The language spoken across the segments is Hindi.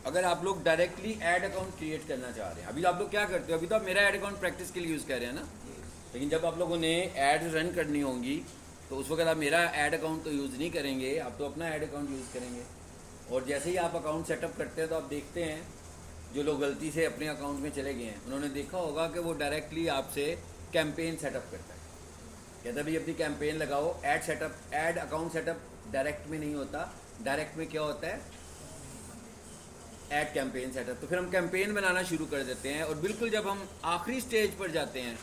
अगर आप लोग डायरेक्टली ऐड अकाउंट क्रिएट करना चाह रहे हैं, अभी आप लोग क्या करते हो, अभी तो आप मेरा ऐड अकाउंट प्रैक्टिस के लिए यूज़ कर रहे हैं ना, लेकिन जब आप लोगों ने ऐड रन करनी होंगी तो उस वक्त आप मेरा ऐड अकाउंट तो यूज़ नहीं करेंगे, आप तो अपना ऐड अकाउंट यूज़ करेंगे। और जैसे ही आप अकाउंट सेटअप करते हैं तो आप देखते हैं जो लोग गलती से अपने अकाउंट में चले गए हैं उन्होंने देखा होगा कि वो डायरेक्टली आपसे कैंपेन सेटअप करता है, कहता भाई अपनी कैंपेन लगाओ। Add setup, add account setup direct में नहीं होता, डायरेक्ट में क्या होता है, ऐड कैंपेन सेटअप। तो फिर हम कैंपेन बनाना शुरू कर देते हैं और बिल्कुल जब हम आखिरी स्टेज पर जाते हैं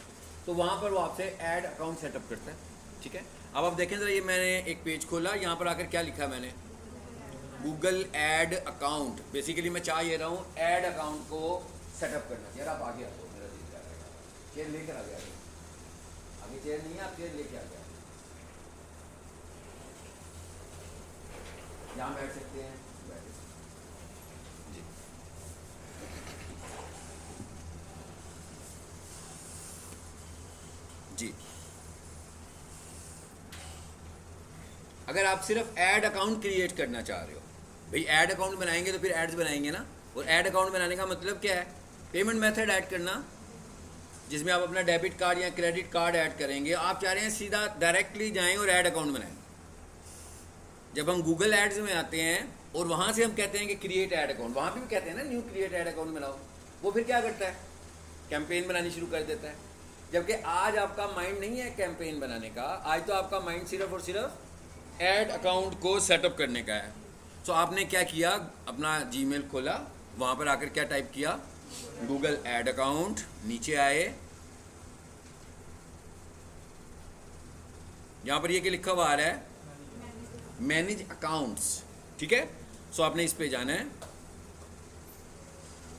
तो वहाँ पर वो आपसे ऐड अकाउंट सेटअप करता है। ठीक है, अब आप देखें ज़रा, ये मैंने एक पेज खोला, यहाँ पर आकर क्या लिखा मैंने, गूगल ऐड अकाउंट। बेसिकली मैं चाह ये रहा हूँ ऐड अकाउंट को सेटअप करना। यार आप आगे आ जाओ, मेरा दिल कर रहा है, चेयर लेकर आ गया, आगे चेयर नहीं है, आप चेयर लेके आ गया, यहाँ बैठ सकते हैं, बैठ जी। जी, अगर आप सिर्फ ऐड अकाउंट क्रिएट करना चाह रहे हो, भाई ऐड अकाउंट बनाएंगे तो फिर एड्स बनाएंगे ना, और ऐड अकाउंट बनाने का मतलब क्या है, पेमेंट मेथड ऐड करना जिसमें आप अपना डेबिट कार्ड या क्रेडिट कार्ड ऐड करेंगे। आप चाह रहे हैं सीधा डायरेक्टली जाएं और ऐड अकाउंट बनाएं। जब हम गूगल एड्स में आते हैं और वहाँ से हम कहते हैं कि क्रिएट ऐड अकाउंट, वहाँ भी कहते हैं ना न्यू क्रिएट ऐड अकाउंट बनाओ, वो फिर क्या करता है, कैंपेन बनानी शुरू कर देता है। जबकि आज आपका माइंड नहीं है कैंपेन बनाने का, आज तो आपका माइंड सिर्फ और सिर्फ ऐड अकाउंट को सेटअप करने का है। सो आपने क्या किया, अपना जीमेल खोला, वहाँ पर आकर क्या टाइप किया, गूगल ऐड अकाउंट, नीचे आए, यहाँ पर ये क्या लिखा हुआ आ रहा है, मैनेज अकाउंट्स। ठीक है, सो आपने इस पे जाना है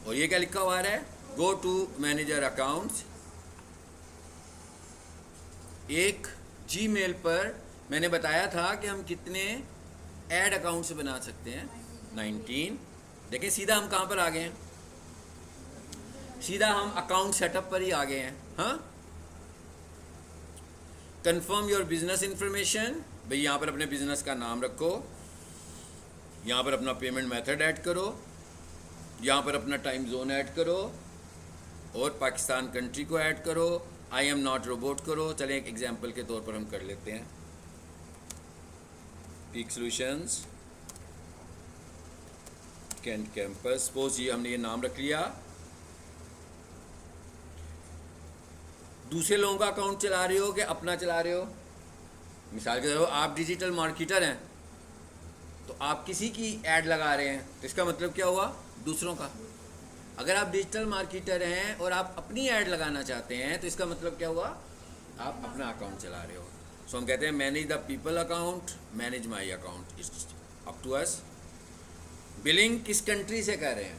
और ये क्या लिखा हुआ आ रहा है, गो टू मैनेजर अकाउंट्स। एक जीमेल पर मैंने बताया था कि हम कितने ऐड अकाउंट्स बना सकते हैं, 19। देखें सीधा हम कहाँ पर आ गए हैं, सीधा हम अकाउंट सेटअप पर ही आ गए हैं। हाँ, कंफर्म योर बिजनेस इंफॉर्मेशन, भाई यहाँ पर अपने बिजनेस का नाम रखो, यहाँ पर अपना पेमेंट मेथड ऐड करो, यहाँ पर अपना टाइम जोन ऐड करो और पाकिस्तान कंट्री को ऐड करो, आई एम नॉट रोबोट करो। चलें एक एग्जांपल के तौर पर हम कर लेते हैं, peak solutions can't campus, suppose ये हमने ये नाम रख लिया। दूसरे लोगों का अकाउंट चला रहे हो कि अपना चला रहे हो, मिसाल के तौर पर आप डिजिटल मार्केटर हैं तो आप किसी की ऐड लगा रहे हैं, तो इसका मतलब क्या हुआ, दूसरों का। अगर आप डिजिटल मार्केटर हैं और आप अपनी ऐड लगाना चाहते हैं तो इसका मतलब क्या हुआ, आप अपना अकाउंट चला रहे हो। सो हम कहते हैं manage the people account, manage my account, it's up to us. Billing किस कंट्री से कर रहे हैं,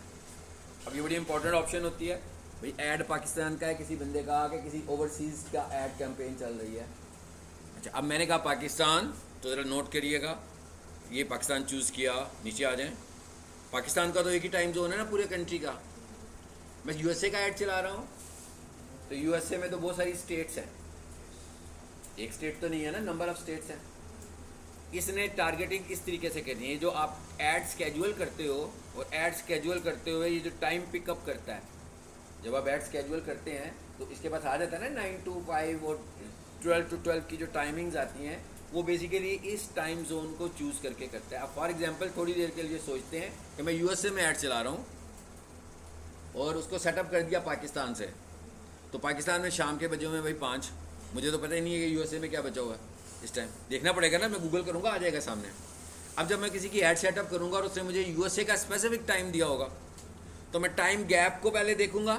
अब ये बड़ी इंपॉर्टेंट ऑप्शन होती है, भाई ऐड पाकिस्तान का है किसी बंदे का, कि किसी ओवरसीज़ का ऐड कैंपेन चल रही है। अच्छा, अब मैंने कहा पाकिस्तान, तो ज़रा नोट करिएगा, ये पाकिस्तान चूज़ किया, नीचे आ जाएं। पाकिस्तान का तो एक ही टाइम जोन है ना पूरे कंट्री का। मैं यूएसए का ऐड चला रहा हूँ तो यूएसए में तो बहुत सारी स्टेट्स हैं, एक स्टेट तो नहीं है ना, नंबर ऑफ स्टेट्स हैं। इसने टारगेटिंग इस तरीके से करनी है, जो आप ऐड स्केड्यूल करते हो और ऐड स्केड्यूल करते हुए ये जो टाइम पिकअप करता है, जब आप ऐड स्केड्यूल करते हैं तो इसके पास आ जाता है ना 9 to 5 और 12 to 12 की जो टाइमिंग्स आती हैं, वो बेसिकली इस टाइम जोन को चूज़ करके करता है। आप फॉर एग्जांपल थोड़ी देर के लिए सोचते हैं कि मैं यूएसए में ऐड चला रहा हूँ और उसको सेटअप कर दिया पाकिस्तान से, तो पाकिस्तान में शाम के बजे हुए भाई 5, मुझे तो पता ही नहीं है कि यूएसए में क्या बचा हुआ है इस टाइम, देखना पड़ेगा ना, मैं गूगल करूँगा आ जाएगा सामने। अब जब मैं किसी की ऐड सेटअप करूँगा और उसने मुझे यूएसए का स्पेसिफिक टाइम दिया होगा तो मैं टाइम गैप को पहले देखूँगा,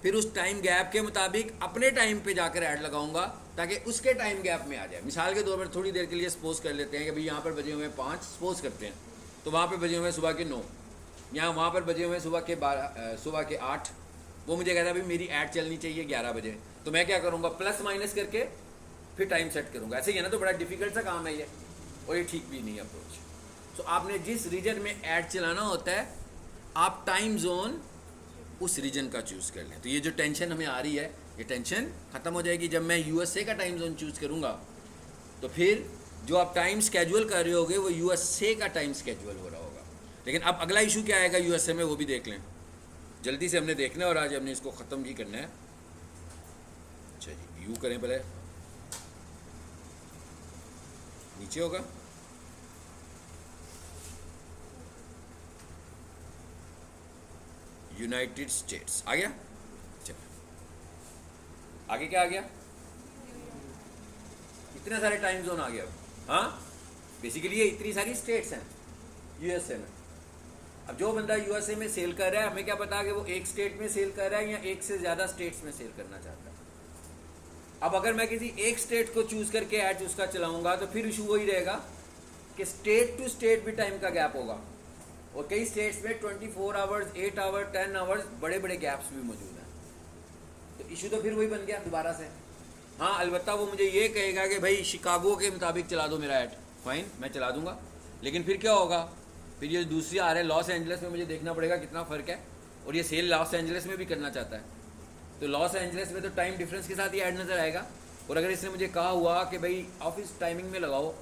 फिर उस टाइम गैप के मुताबिक अपने टाइम पे जाकर ऐड लगाऊंगा ताकि उसके टाइम गैप में आ जाए। मिसाल के तौर पर थोड़ी देर के लिए सपोज कर लेते हैं कि भाई यहाँ पर बजे हुए 5 सपोज करते हैं, तो वहाँ पर बजे हुए सुबह के 9, यहाँ वहाँ पर बजे हुए सुबह के 12, सुबह के 8। वो मुझे कहता है भाई मेरी ऐड चलनी चाहिए 11 बजे, तो मैं क्या करूँगा, प्लस माइनस करके फिर टाइम सेट करूँगा। ऐसे ही है ना, तो बड़ा डिफिकल्ट सा काम है ये, और ये ठीक भी नहीं है अप्रोच। तो आपने जिस रीजन में ऐड चलाना होता है, आप टाइम जोन उस रीजन का चूज़ कर लें। तो ये जो टेंशन हमें आ रही है, ये टेंशन ख़त्म हो जाएगी जब मैं यूएसए का टाइम जोन चूज़ करूँगा। तो फिर जो आप टाइम स्केड्यूल कर रहे होगे वो यूएसए का टाइम स्केड्यूल हो रहा होगा। लेकिन अब अगला इशू क्या आएगा यूएसए में वो भी देख लें, जल्दी से हमने देखना है और आज हमने इसको ख़त्म भी करना है। अच्छा जी, यू करें पहले, नीचे होगा यूनाइटेड स्टेट्स, आ गया। चलो आगे क्या आ गया, इतने सारे टाइम जोन आ गया। हाँ बेसिकली ये इतनी सारी स्टेट्स हैं यूएसए में। अब जो बंदा यूएसए में सेल कर रहा है, हमें क्या पता कि वो एक स्टेट में सेल कर रहा है या एक से ज़्यादा स्टेट्स में सेल करना चाहता है। अब अगर मैं किसी एक स्टेट को चूज करके ऐड उसका चलाऊंगा तो फिर इशू वही रहेगा कि स्टेट टू स्टेट भी टाइम का गैप होगा, और कई स्टेट्स में 24 आवर्स, 8 आवर्स, 10 आवर्स, बड़े बड़े गैप्स भी मौजूद हैं। तो इशू तो फिर वही बन गया दोबारा से। हाँ अलबत्ता वो मुझे ये कहेगा कि भाई शिकागो के मुताबिक चला दो मेरा ऐड, फाइन मैं चला दूंगा, लेकिन फिर क्या होगा, फिर ये दूसरी आ रहा है लॉस एंजलिस में, मुझे देखना पड़ेगा कितना फ़र्क है, और ये सेल लॉस एंजलिस में भी करना चाहता है, तो लॉस एंजलिस में तो टाइम डिफरेंस के साथ ही ऐड नज़र आएगा। और अगर इसने मुझे कहा हुआ कि भाई ऑफिस टाइमिंग में लगाओ,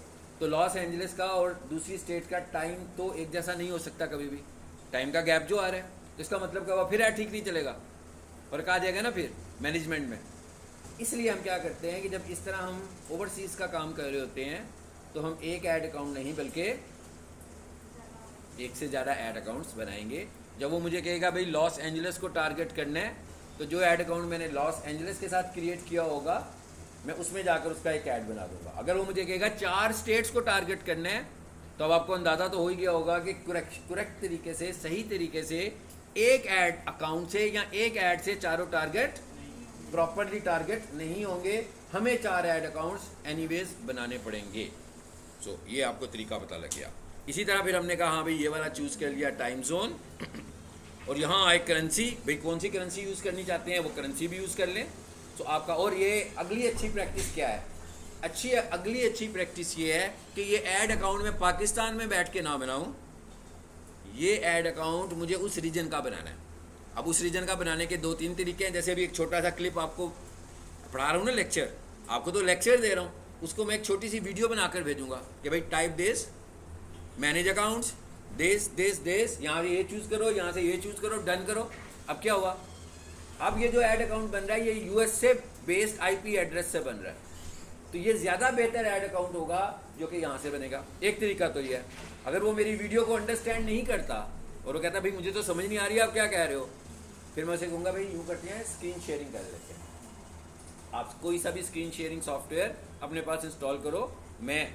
तो लॉस एंजलिस का और दूसरी स्टेट का टाइम तो एक जैसा नहीं हो सकता कभी भी, टाइम का गैप जो आ रहा है, तो इसका मतलब क्या हुआ, फिर ऐड ठीक नहीं चलेगा, फ़र्क आ जाएगा ना फिर मैनेजमेंट में। इसलिए हम क्या करते हैं कि जब इस तरह हम ओवरसीज़ का काम कर रहे होते हैं तो हम एक ऐड अकाउंट नहीं बल्कि एक से ज़्यादा ऐड अकाउंट्स बनाएंगे। जब वो मुझे कहेगा भाई लॉस एंजलिस को टारगेट करना है, तो जो ऐड अकाउंट मैंने लॉस एंजलिस के साथ क्रिएट किया होगा मैं उसमें जाकर उसका एक ऐड बना दूंगा। अगर वो मुझे कहेगा 4 स्टेट्स को टारगेट करना है, तो अब आपको अंदाज़ा तो हो ही गया होगा कि करेक्ट तरीके से, सही तरीके से एक ऐड अकाउंट से या एक ऐड से चारों टारगेट प्रॉपरली टारगेट नहीं होंगे, हमें 4 ऐड अकाउंट्स एनीवेज बनाने पड़ेंगे। सो ये आपको तरीका पता लग गया। इसी तरह फिर हमने कहा हाँ भाई ये वाला चूज़ कर लिया टाइम जोन, और यहाँ आए करेंसी, भाई कौन सी करेंसी यूज़ करनी चाहते हैं वो करेंसी भी यूज़ कर लें। तो आपका, और ये अगली अच्छी प्रैक्टिस क्या है, अगली अच्छी प्रैक्टिस ये है कि ये ऐड अकाउंट में पाकिस्तान में बैठ के ना बनाऊँ, ये ऐड अकाउंट मुझे उस रीजन का बनाना है। अब उस रीजन का बनाने के 2-3 तरीके हैं। जैसे अभी एक छोटा सा क्लिप आपको पढ़ा रहा हूँ ना, लेक्चर, आपको तो लेक्चर दे रहा हूँ, उसको मैं एक छोटी सी वीडियो बनाकर भेजूंगा कि भाई टाइप देश, मैनेज अकाउंट्स, देश, यहाँ से ये चूज़ करो, यहाँ से ये चूज़ करो, डन करो। अब क्या हुआ, अब ये जो ऐड अकाउंट बन रहा है ये यूएस से बेस्ड आईपी एड्रेस से बन रहा है, तो ये ज़्यादा बेहतर ऐड अकाउंट होगा जो कि यहाँ से बनेगा। एक तरीका तो ये है, अगर वो मेरी वीडियो को अंडरस्टैंड नहीं करता और वो कहता भाई मुझे तो समझ नहीं आ रही आप क्या कह रहे हो, फिर मैं उसे कहूँगा भाई यूँ करते हैं, स्क्रीन शेयरिंग कर लेते हैं। आप कोई सा भी स्क्रीन शेयरिंग सॉफ्टवेयर अपने पास इंस्टॉल करो, मैं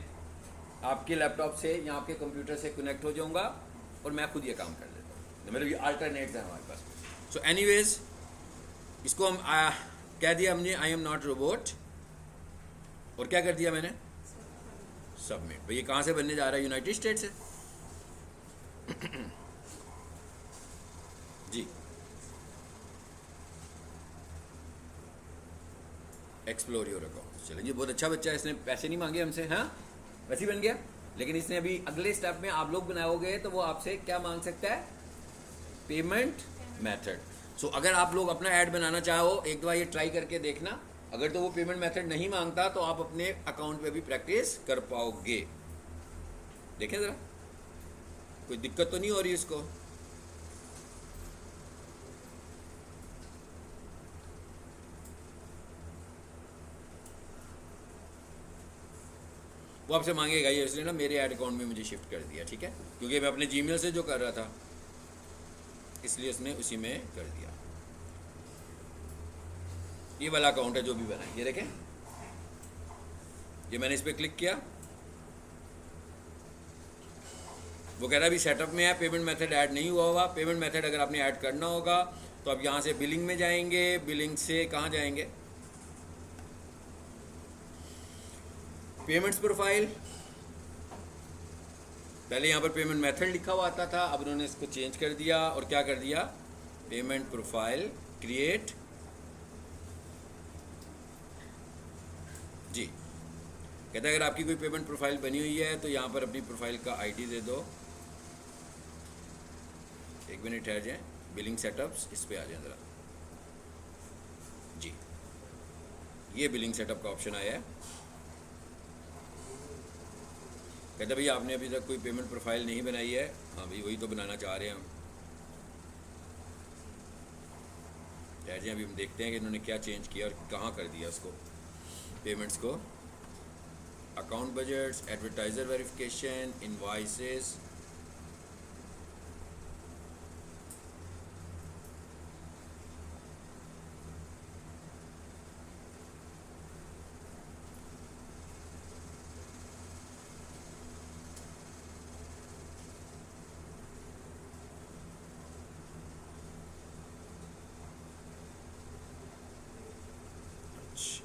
आपके लैपटॉप से या आपके कंप्यूटर से कनेक्ट हो जाऊँगा और मैं खुद ये काम कर लेता हूँ। मतलब ये अल्टरनेट्स हैं हमारे पास। सो एनीवेज इसको हम कह दिया हमने आई एम नॉट रोबोट, और क्या कर दिया मैंने, सबमिट। भाई ये कहाँ से बनने जा रहा है, यूनाइटेड स्टेट से। जी एक्सप्लोर योर अकाउंट, चलें जी, बहुत अच्छा बच्चा है, इसने पैसे नहीं मांगे हमसे, हाँ वैसे ही बन गया। लेकिन इसने अभी अगले स्टेप में आप लोग बनाओगे तो वो आपसे क्या मांग सकता है, पेमेंट मेथड। सो अगर आप लोग अपना ऐड बनाना चाहो, एक दफ़ा ये ट्राई करके देखना, अगर तो वो पेमेंट मेथड नहीं मांगता तो आप अपने अकाउंट पे भी प्रैक्टिस कर पाओगे। देखें ज़रा, कोई दिक्कत तो नहीं हो रही इसको। वो आपसे मांगेगा ये, इसलिए ना मेरे ऐड अकाउंट में मुझे शिफ्ट कर दिया, ठीक है, क्योंकि मैं अपने जीमेल से जो कर रहा था इसलिए उसने उसी में कर दिया। ये वाला अकाउंट है जो भी बना है, ये देखें, ये मैंने इस पर क्लिक किया, वो कह रहा है अभी सेटअप में है, पेमेंट मेथड ऐड नहीं हुआ होगा। पेमेंट मेथड अगर आपने ऐड करना होगा तो आप यहाँ से बिलिंग में जाएंगे, बिलिंग से कहाँ जाएंगे, पेमेंट्स प्रोफाइल। पहले यहाँ पर पेमेंट मेथड लिखा हुआ आता था, अब उन्होंने इसको चेंज कर दिया और क्या कर दिया, पेमेंट प्रोफाइल क्रिएट। जी कहता है अगर आपकी कोई पेमेंट प्रोफाइल बनी हुई है तो यहाँ पर अपनी प्रोफाइल का आईडी दे दो। एक मिनट ठहर जाएं, बिलिंग सेटअप्स, इस पे आ जाए ज़रा। जी ये बिलिंग सेटअप का ऑप्शन आया है। कहते भैया आपने अभी तक कोई पेमेंट प्रोफाइल नहीं बनाई है, हाँ भाई वही तो बनाना चाह रहे हैं हम। ठहर जाइए, अभी हम देखते हैं कि इन्होंने क्या चेंज किया और कहाँ कर दिया उसको, पेमेंट्स को। Account budgets, advertiser verification, invoices.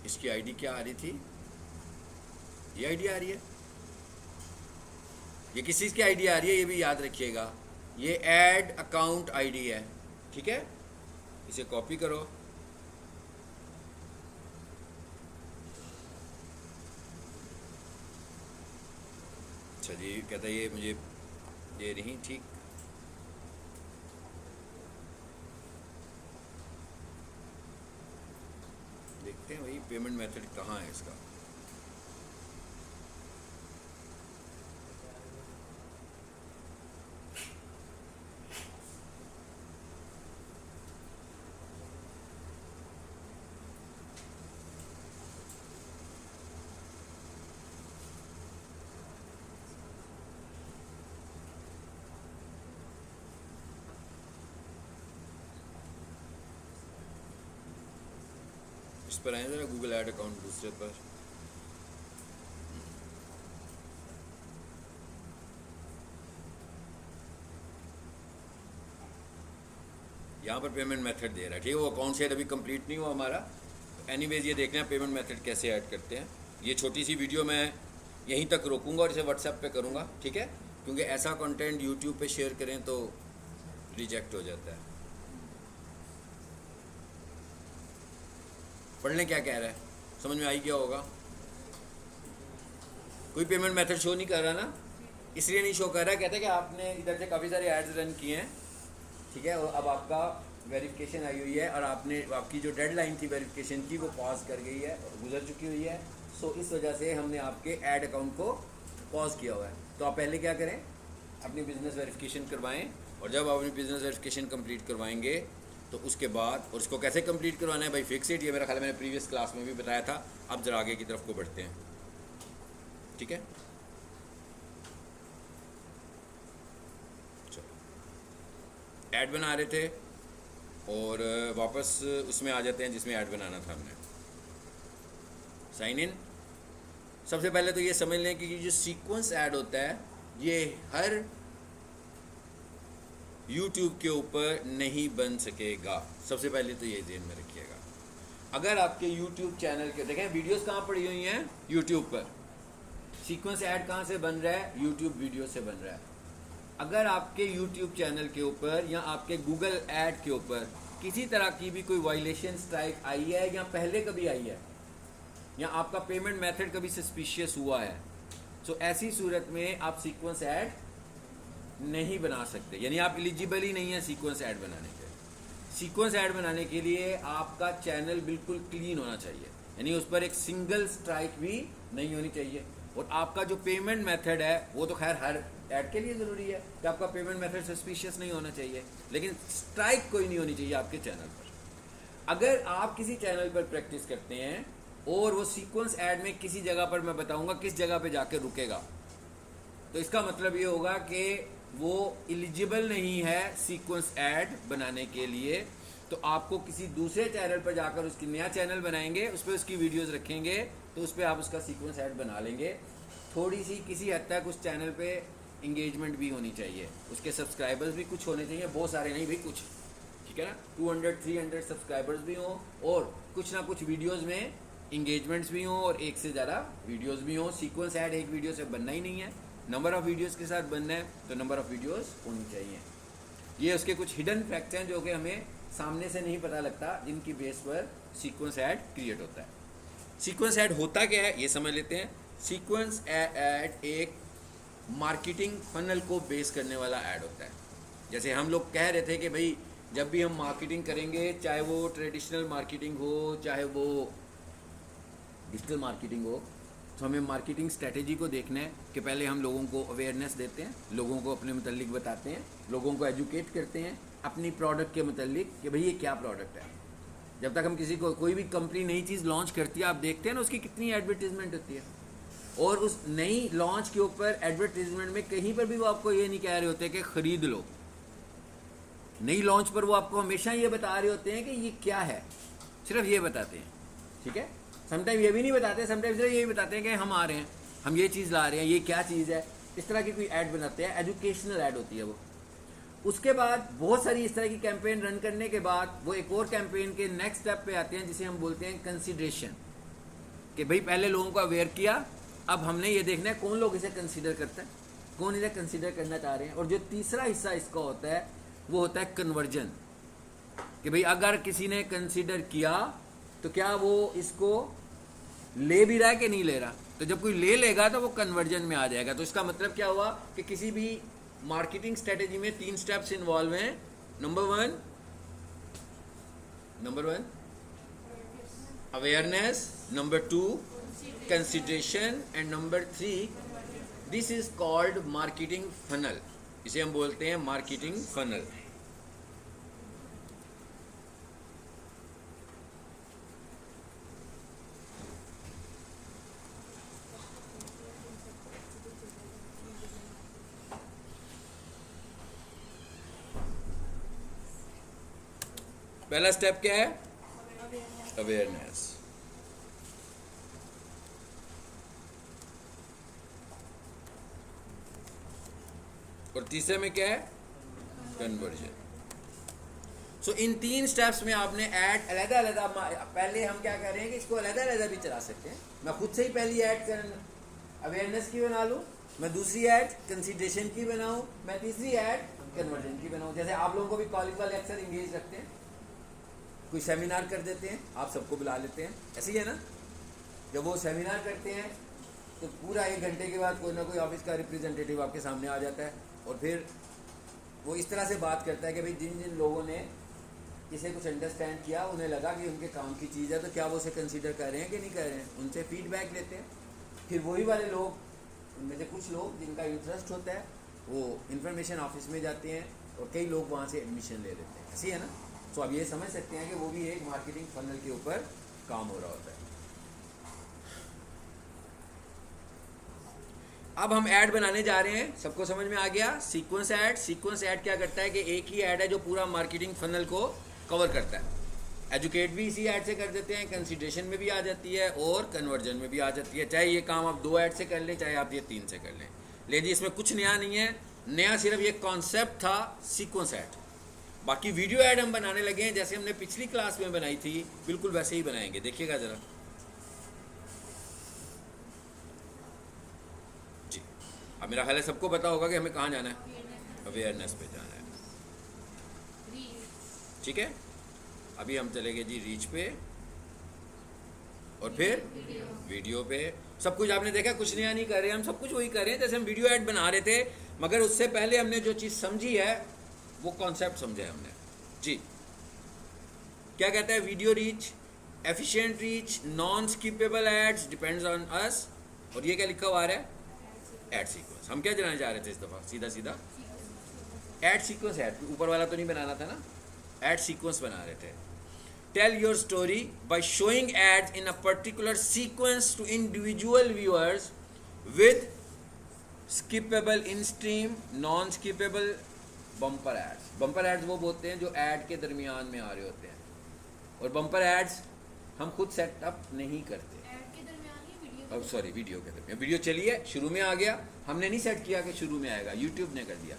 इसकी आईडी क्या आ रही थी? ये आईडी आ रही है, ये किस चीज़ की आईडी आ रही है ये भी याद रखिएगा। ये ऐड अकाउंट आईडी है, ठीक है। इसे कॉपी करो। अच्छा जी, कहता है ये मुझे ये नहीं ठीक। देखते हैं भाई पेमेंट मेथड कहाँ है इसका। इस पर आए ज़रा, गूगल ऐड अकाउंट दूसरे पर। यहाँ पर पेमेंट मेथड दे रहा है, ठीक है। वो अकाउंट शेयर अभी कंप्लीट नहीं हुआ हमारा। एनीवेज ये देखना है पेमेंट मेथड कैसे ऐड करते हैं। ये छोटी सी वीडियो मैं यहीं तक रोकूंगा और इसे व्हाट्सएप पे करूँगा, ठीक है। क्योंकि ऐसा कंटेंट यूट्यूब पे शेयर करें तो रिजेक्ट हो जाता है। पढ़ लें क्या कह रहा है, समझ में आई क्या होगा। कोई पेमेंट मेथड शो नहीं कर रहा ना, इसलिए नहीं शो कर रहा है। कहते हैं कि आपने इधर से काफ़ी सारे एड्स रन किए हैं, ठीक है, और अब आपका वेरिफिकेशन आई हुई है और आपने आपकी जो डेडलाइन थी वेरिफिकेशन की वो पॉज कर गई है, गुजर चुकी हुई है। सो इस वजह से हमने आपके ऐड अकाउंट को पॉज किया हुआ है। तो आप पहले क्या करें, अपनी बिज़नेस वेरिफिकेशन करवाएं, और जब आप अपनी बिज़नेस वेरिफिकेशन कंप्लीट करवाएंगे तो उसके बाद, और उसको कैसे कंप्लीट करवाना है भाई, फिक्स इट, ये मेरा ख्याल मैंने प्रीवियस क्लास में भी बताया था। अब जरा आगे की तरफ को बढ़ते हैं, ठीक है। चलो, ऐड बना रहे थे और वापस उसमें आ जाते हैं जिसमें ऐड बनाना था हमने। Sign in. सबसे पहले तो ये समझ लें कि ये जो सीक्वेंस ऐड होता है ये हर YouTube के ऊपर नहीं बन सकेगा। सबसे पहले तो ये ध्यान में रखिएगा। अगर आपके YouTube चैनल के, देखें वीडियोस कहाँ पड़ी हुई हैं, YouTube पर। सीक्वेंस ऐड कहाँ से बन रहा है, YouTube वीडियो से बन रहा है। अगर आपके YouTube चैनल के ऊपर या आपके गूगल ऐड के ऊपर किसी तरह की भी कोई वायलेशन स्ट्राइक आई है या पहले कभी आई है, या आपका पेमेंट मेथड कभी सस्पिशियस हुआ है, तो ऐसी सूरत में आप सीक्वेंस ऐड नहीं बना सकते, यानी आप एलिजिबल ही नहीं है सीक्वेंस ऐड बनाने के। सीक्वेंस ऐड बनाने के लिए आपका चैनल बिल्कुल क्लीन होना चाहिए, यानी उस पर एक सिंगल स्ट्राइक भी नहीं होनी चाहिए। और आपका जो पेमेंट मेथड है वो तो खैर हर ऐड के लिए ज़रूरी है कि आपका पेमेंट मेथड सस्पिशियस नहीं होना चाहिए, लेकिन स्ट्राइक कोई नहीं होनी चाहिए आपके चैनल पर। अगर आप किसी चैनल पर प्रैक्टिस करते हैं और वो सीक्वेंस ऐड में किसी जगह पर, मैं बताऊंगा किस जगह पे जाकर रुकेगा, तो इसका मतलब ये होगा कि वो एलिजिबल नहीं है सीक्वेंस ऐड बनाने के लिए। तो आपको किसी दूसरे चैनल पर जाकर, उसकी नया चैनल बनाएंगे, उस पर उसकी वीडियोस रखेंगे, तो उस पर आप उसका सीक्वेंस ऐड बना लेंगे। थोड़ी सी किसी हद तक उस चैनल पे इंगेजमेंट भी होनी चाहिए, उसके सब्सक्राइबर्स भी कुछ होने चाहिए, बहुत सारे नहीं भाई, कुछ, ठीक है ना, 200-300 सब्सक्राइबर्स भी हों और कुछ ना कुछ वीडियोज़ में इंगेजमेंट्स भी हों और एक से ज़्यादा वीडियोज़ भी हों। सीक्वेंस ऐड एक वीडियो से बनना ही नहीं है, नंबर ऑफ़ वीडियोस के साथ बनना है, तो नंबर ऑफ़ वीडियोस होनी चाहिए। ये उसके कुछ हिडन फैक्ट्स हैं जो कि हमें सामने से नहीं पता लगता, जिनकी बेस पर सीक्वेंस ऐड क्रिएट होता है। सीक्वेंस ऐड होता क्या है ये समझ लेते हैं। सीक्वेंस ऐड एक मार्केटिंग फनल को बेस करने वाला ऐड होता है। जैसे हम लोग कह रहे थे कि भाई जब भी हम मार्केटिंग करेंगे, चाहे वो ट्रेडिशनल मार्केटिंग हो, चाहे वो डिजिटल मार्केटिंग हो, तो हमें मार्केटिंग स्ट्रेटेजी को देखना है कि पहले हम लोगों को अवेयरनेस देते हैं, लोगों को अपने मुतल्लिक बताते हैं, लोगों को एजुकेट करते हैं अपनी प्रोडक्ट के मुतल्लिक कि भाई ये क्या प्रोडक्ट है। जब तक हम किसी को कोई भी कंपनी नई चीज़ लॉन्च करती है, आप देखते हैं ना उसकी कितनी एडवर्टीजमेंट होती है, और उस नई लॉन्च के ऊपर एडवर्टीजमेंट में कहीं पर भी वो आपको ये नहीं कह रहे होते कि ख़रीद लो। नई लॉन्च पर वो आपको हमेशा ये बता रहे होते हैं कि ये क्या है, सिर्फ ये बताते हैं, ठीक है। समटाइम ये भी नहीं बताते, समटाइम सिर्फ ये भी बताते हैं कि हम आ रहे हैं, हम ये चीज़ ला रहे हैं, ये क्या चीज़ है, इस तरह की कोई ऐड बनाते हैं, एजुकेशनल ऐड होती है वो। उसके बाद बहुत सारी इस तरह की कैंपेन रन करने के बाद वो एक और कैंपेन के नेक्स्ट स्टेप पे आते हैं जिसे हम बोलते हैं कंसिडरेशन, कि भाई पहले लोगों को अवेयर किया, अब हमने ये देखना है कौन लोग इसे कंसीडर करता है, कौन इसे कंसीडर करना चाह रहे हैं। और जो तीसरा हिस्सा इसका होता है वो होता है कन्वर्जन, कि भाई अगर किसी ने कंसीडर किया तो क्या वो इसको ले भी रहा है कि नहीं ले रहा। तो जब कोई ले लेगा तो वो कन्वर्जन में आ जाएगा। तो इसका मतलब क्या हुआ कि किसी भी मार्केटिंग स्ट्रेटेजी में 3 स्टेप्स इन्वॉल्व हैं। Number one awareness, number 2 consideration, and number 3 this is called marketing funnel. इसे हम बोलते हैं मार्केटिंग फनल। पहला स्टेप क्या है? अवेयरनेस। और तीसरे में क्या है? कन्वर्जन। सो इन 3 स्टेप्स में आपने ऐड अलग अलग, पहले हम क्या कर रहे हैं कि इसको अलग अलग भी चला सकते हैं। मैं खुद से ही पहली ऐड कर अवेयरनेस की बना लूँ, मैं दूसरी ऐड कंसिडरेशन की बनाऊँ, मैं तीसरी ऐड कन्वर्जन की बनाऊँ। जैसे आप लोगों को भी कॉलेज वाले अक्सर इंगेज रखते हैं, कोई सेमिनार कर देते हैं, आप सबको बुला लेते हैं, ऐसे ही है ना। जब वो सेमिनार करते हैं तो पूरा 1 घंटे के बाद कोई ना कोई ऑफिस का रिप्रेजेंटेटिव आपके सामने आ जाता है और फिर वो इस तरह से बात करता है कि भाई जिन जिन लोगों ने इसे कुछ अंडरस्टैंड किया, उन्हें लगा कि उनके काम की चीज़ है, तो क्या वो उसे कंसीडर कर रहे हैं कि नहीं कर रहे हैं, उनसे फीडबैक लेते हैं। फिर वही वाले लोग, उनमें से कुछ लोग जिनका इंटरेस्ट होता है, वो इन्फॉर्मेशन ऑफिस में जाते हैं और कई लोग वहाँ से एडमिशन ले लेते हैं, ऐसी है ना। तो आप ये समझ सकते हैं कि वो भी एक मार्केटिंग फनल के ऊपर काम हो रहा होता है। अब हम ऐड बनाने जा रहे हैं, सबको समझ में आ गया? Sequence add. सीक्वेंस ऐड क्या करता है कि एक ही ऐड है जो पूरा मार्केटिंग फनल को कवर करता है। एजुकेट भी इसी ऐड से कर देते हैं, कंसिडरेशन में भी आ जाती है और कन्वर्जन में भी आ जाती है। चाहे ये काम आप 2 ऐड से कर लें, चाहे आप ये 3 से कर लें। ले जी, इसमें कुछ नया नहीं है, नया सिर्फ ये कॉन्सेप्ट था सीक्वेंस ऐड। बाकी वीडियो ऐड हम बनाने लगे हैं, जैसे हमने पिछली क्लास में बनाई थी, बिल्कुल वैसे ही बनाएंगे। देखिएगा ज़रा जी। अब मेरा ख्याल है सबको पता होगा कि हमें कहाँ जाना है, अवेयरनेस पे जाना है, ठीक है। अभी हम चलेंगे जी रीच पे और फिर वीडियो पे। सब कुछ आपने देखा, कुछ नया नहीं कर रहे, हम सब कुछ वही कर रहे हैं जैसे हम वीडियो ऐड बना रहे थे, मगर उससे पहले हमने जो चीज़ समझी है वो कॉन्सेप्ट समझे हमने जी। क्या कहता है? Video reach, efficient reach, non skippable ads, depends on us. और ये क्या लिखा हुआ है? Ad sequence. हम क्या जनाने जा रहे थे इस दफ़ा? सीधा सीधा एड सीक्वेंस। ऐड ऊपर वाला तो नहीं बनाना था ना, एड सीक्वेंस बना रहे थे। Tell your story by showing ads in a particular sequence to individual viewers with skippable in stream, non skippable bumper ads. Bumper ads वो बोलते हैं जो ऐड के दरमियान में आ रहे होते हैं, और बम्पर एड्स हम खुद सेटअप नहीं करते। अब सॉरी, वीडियो के दरमियान। वीडियो चलिए शुरू में आ गया, हमने नहीं सेट किया कि शुरू में आएगा, यूट्यूब ने कर दिया।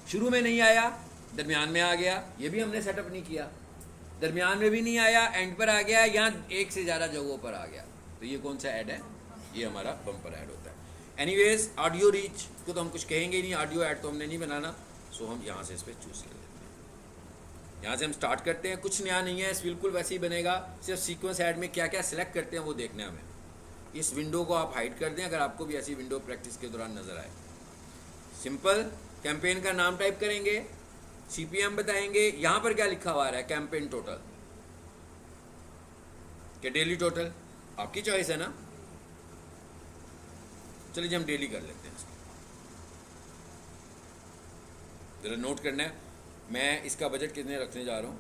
शुरू में नहीं आया, दरमियान में आ गया, ये भी हमने सेटअप नहीं किया। दरमियान में भी नहीं आया, एंड पर आ गया, या 1 से ज़्यादा जगहों पर आ गया। तो ये कौन सा ऐड है? ये हमारा बम्पर ऐड होता है। एनीवेज, ऑडियो रीच को तो हम कुछ कहेंगे ही नहीं, ऑडियो ऐड तो हमने नहीं बनाना, सो हम यहाँ से इस पर चूज़ कर लेते हैं। यहाँ से हम स्टार्ट करते हैं, कुछ नया नहीं है, बिल्कुल वैसे ही बनेगा। सिर्फ सीक्वेंस ऐड में क्या क्या सिलेक्ट करते हैं वो देखना है हमें। इस विंडो को आप हाइड कर दें अगर आपको भी ऐसी विंडो प्रैक्टिस के दौरान नज़र आए। सिंपल कैंपेन का नाम टाइप करेंगे, CPM बताएंगे, यहाँ पर क्या लिखा हुआ है? कैंपेन टोटल के डेली टोटल, आपकी चॉइस है ना। चलिए जी हम डेली कर लेते हैं इसको, ज़रा नोट करना है। मैं इसका बजट कितने रखने जा रहा हूँ,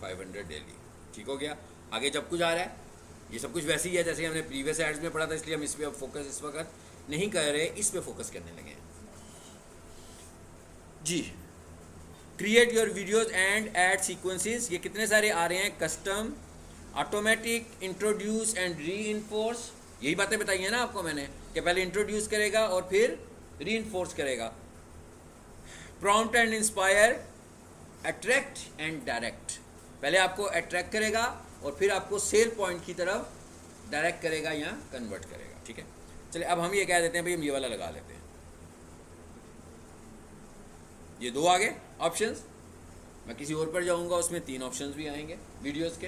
500 डेली, ठीक हो गया। आगे जब कुछ आ रहा है, ये सब कुछ वैसे ही है जैसे हमने प्रीवियस एड्स में पढ़ा था, इसलिए हम इस पर अब फोकस इस वक्त नहीं कर रहे, इस पे फोकस करने लगे हैं जी। Create your videos and add sequences, ये कितने सारे आ रहे हैं, custom, automatic, introduce and reinforce, यही बातें बताई हैं ना आपको मैंने कि पहले इंट्रोड्यूस करेगा और फिर री इन्फोर्स करेगा। Prompt and inspire, attract and direct, पहले आपको अट्रैक्ट करेगा और फिर आपको सेल पॉइंट की तरफ डायरेक्ट करेगा या कन्वर्ट करेगा, ठीक है। चलिए अब हम ये कह देते हैं भाई हम ये वाला लगा लेते हैं, ये दो आ गए ऑप्शंस। मैं किसी और पर जाऊंगा उसमें 3 ऑप्शंस भी आएंगे वीडियोस के।